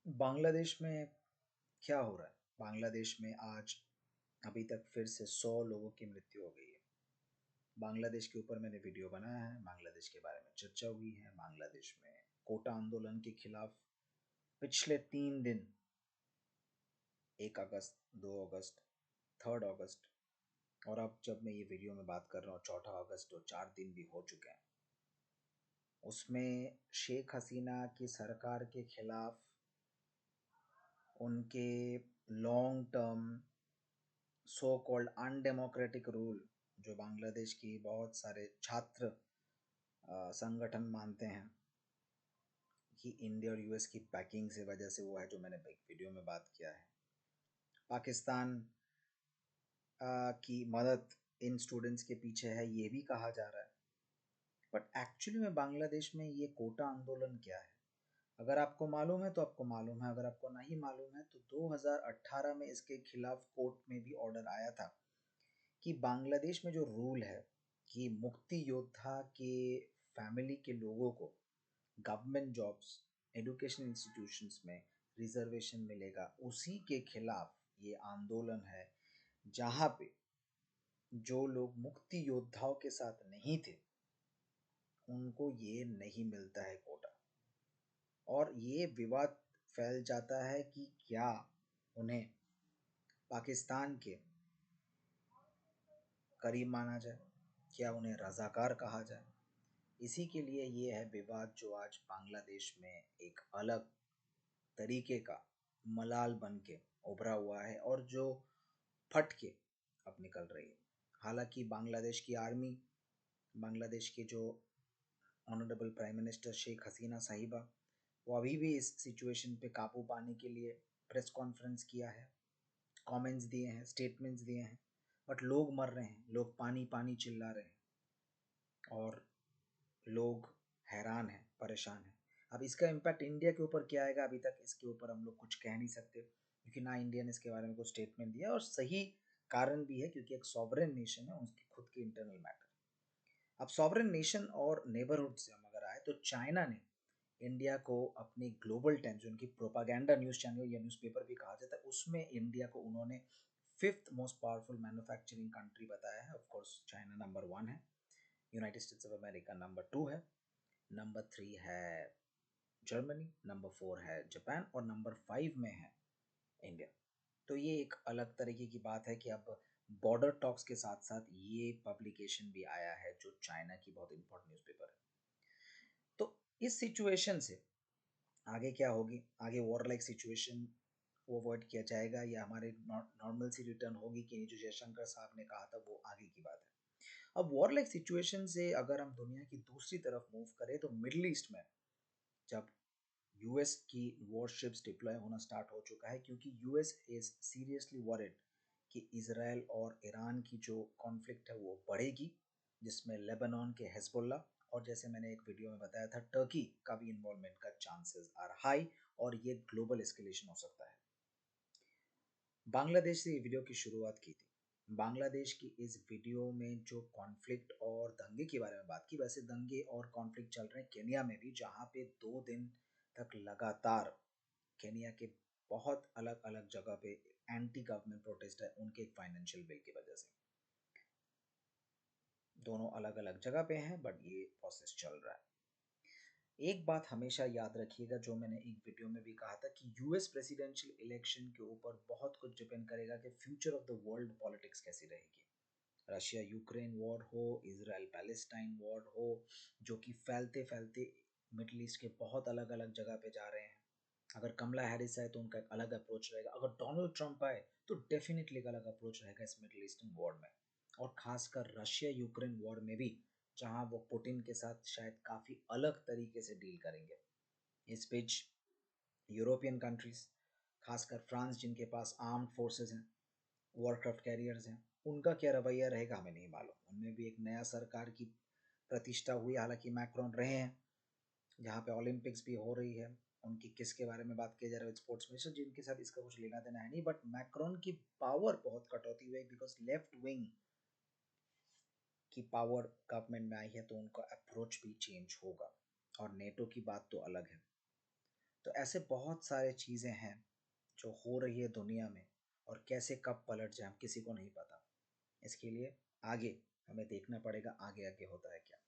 बांग्लादेश में क्या हो रहा है? बांग्लादेश में आज अभी तक फिर से 100 लोगों की मृत्यु हो गई है। बांग्लादेश के ऊपर मैंने वीडियो बनाया है, बांग्लादेश के बारे में चर्चा हुई है। बांग्लादेश में कोटा आंदोलन के खिलाफ पिछले 3 दिन 1 अगस्त, 2 अगस्त, 3 अगस्त और अब जब मैं ये वीडियो में बात कर रहा हूँ 4 अगस्त, तो 4 दिन भी हो चुके हैं। उसमें शेख हसीना की सरकार के खिलाफ उनके long term so called undemocratic rule जो बांग्लादेश की बहुत सारे छात्र संगठन मानते हैं कि इंडिया और यूएस की पैकिंग से वजह से वो है, जो मैंने एक वीडियो में बात किया है। पाकिस्तान की मदद इन स्टूडेंट्स के पीछे है, ये भी कहा जा रहा है। बट एक्चुअली में बांग्लादेश में ये कोटा आंदोलन क्या है? अगर आपको मालूम है तो आपको मालूम है, अगर आपको नहीं मालूम है तो 2018 में इसके खिलाफ कोर्ट में भी ऑर्डर आया था कि बांग्लादेश में जो रूल है कि मुक्ति योद्धा के फैमिली के लोगों को गवर्नमेंट जॉब्स, एजुकेशन इंस्टीट्यूशंस में रिजर्वेशन मिलेगा, उसी के खिलाफ ये आंदोलन है, जहाँ पे जो लोग मुक्ति योद्धाओं के साथ नहीं थे उनको ये नहीं मिलता है कोटा। और ये विवाद फैल जाता है कि क्या उन्हें पाकिस्तान के करीब माना जाए, क्या उन्हें रज़ाकार कहा जाए। इसी के लिए ये है विवाद जो आज बांग्लादेश में एक अलग तरीके का मलाल बन के उभरा हुआ है और जो फट के अब निकल रही है। हालांकि बांग्लादेश की आर्मी, बांग्लादेश के जो honourable prime minister Sheikh Hasina साहिबा, वो अभी भी इस सिचुएशन पे काबू पाने के लिए प्रेस कॉन्फ्रेंस किया है, कमेंट्स दिए हैं, स्टेटमेंट्स दिए हैं। बट लोग मर रहे हैं, लोग पानी पानी चिल्ला रहे हैं और लोग हैरान हैं, परेशान हैं। अब इसका इम्पैक्ट इंडिया के ऊपर क्या आएगा, अभी तक इसके ऊपर हम लोग कुछ कह नहीं सकते, क्योंकि ना इंडिया ने इसके बारे में कुछ स्टेटमेंट दिया, और सही कारण भी है क्योंकि एक सॉवरेन नेशन है, उसकी खुद की इंटरनल मैटर। अब सॉवरेन नेशन और नेबरहुड से हम अगर आए तो चाइना ने इंडिया को अपनी ग्लोबल टाइम्स, जो उनकी प्रोपागेंडा न्यूज़ चैनल या न्यूज़पेपर भी कहा जाता है, उसमें इंडिया को उन्होंने 5th most powerful manufacturing country बताया है। ऑफ कोर्स चाइना नंबर 1 है, United states of America number 2 है, नंबर 3 है जर्मनी, नंबर 4 है जापान और नंबर 5 में है इंडिया। तो ये एक अलग तरीके की बात है कि अब बॉर्डर टॉक्स के साथ साथ ये पब्लिकेशन भी आया है जो चाइना की बहुत इंपॉर्टेंट न्यूज़पेपर है। तो इस सिचुएशन से आगे क्या होगी, आगे वॉर लाइक सिचुएशन वो अवॉइड किया जाएगा या हमारे नॉर्मल सी रिटर्न होगी कि जो जयशंकर साहब ने कहा था वो आगे की बात है। अब वॉर लाइक सिचुएशन से अगर हम दुनिया की दूसरी तरफ मूव करें तो मिडल ईस्ट में जब यूएस की वॉरशिप्स डिप्लॉय होना स्टार्ट हो चुका है, क्योंकि यूएस इज सीरियसली वॉरिड कि इजराइल और ईरान की जो कॉन्फ्लिक्ट है वो बढ़ेगी, जिसमें लेबनान के हिजबुल्ला और जैसे मैंने एक वीडियो में बताया था टर्की का भी इन्वॉल्वमेंट का चांसेस आर हाई और ये ग्लोबल एस्केलेशन हो सकता है। बांग्लादेश से ये वीडियो की शुरुआत की थी। बांग्लादेश की इस वीडियो में जो कॉन्फ्लिक्ट और दंगे के बारे में बात की, वैसे दंगे और कॉन्फ्लिक्ट चल रहे हैं केनिया में भी, जहाँ पे 2 दिन तक लगातार केनिया के बहुत अलग अलग जगह पे एंटी गवर्नमेंट प्रोटेस्ट है उनके फाइनेंशियल बिल की वजह से। दोनों अलग अलग जगह पे हैं बट ये प्रोसेस चल रहा है। एक बात हमेशा याद रखिएगा जो मैंने एक वीडियो में भी कहा था कि यूएस प्रेसिडेंशियल इलेक्शन के ऊपर बहुत कुछ डिपेंड करेगा कि future of the world politics कैसी रहेगी। रशिया यूक्रेन वॉर हो, इजराइल पैलेस्टाइन वॉर हो, जो कि फैलते फैलते मिडल ईस्ट के बहुत अलग अलग जगह पे जा रहे हैं। अगर कमला हैरिस आए तो उनका एक अलग अप्रोच रहेगा, अगर डोनाल्ड ट्रंप आए तो डेफिनेटली एक अलग अप्रोच रहेगा इस मिडल ईस्टर्न वॉर में, और खासकर रशिया यूक्रेन वॉर में भी, जहां वो पुतिन के साथ शायद काफ़ी अलग तरीके से डील करेंगे। इस बीच यूरोपियन कंट्रीज, खासकर फ्रांस जिनके पास आर्म्ड फोर्सेस हैं, वॉरक्राफ्ट कैरियर्स हैं, उनका क्या रवैया रहेगा हमें नहीं मालूम। उनमें भी एक नया सरकार की प्रतिष्ठा हुई, हालांकि मैक्रोन रहे हैं, जहाँ पे ओलंपिक्स भी हो रही है। उनकी किसके बारे में बात किया जा रहा है, स्पोर्ट्स मिनिस्टर, जिनके साथ इसका कुछ लेना देना है नहीं, बट मैक्रोन की पावर बहुत कटौती हुई बिकॉज लेफ्ट विंग की पावर गवर्नमेंट में आई है, तो उनका अप्रोच भी चेंज होगा। और नेटो की बात तो अलग है। तो ऐसे बहुत सारे चीज़ें हैं जो हो रही है दुनिया में, और कैसे कब पलट जाए हम किसी को नहीं पता। इसके लिए आगे हमें देखना पड़ेगा, आगे आगे होता है क्या।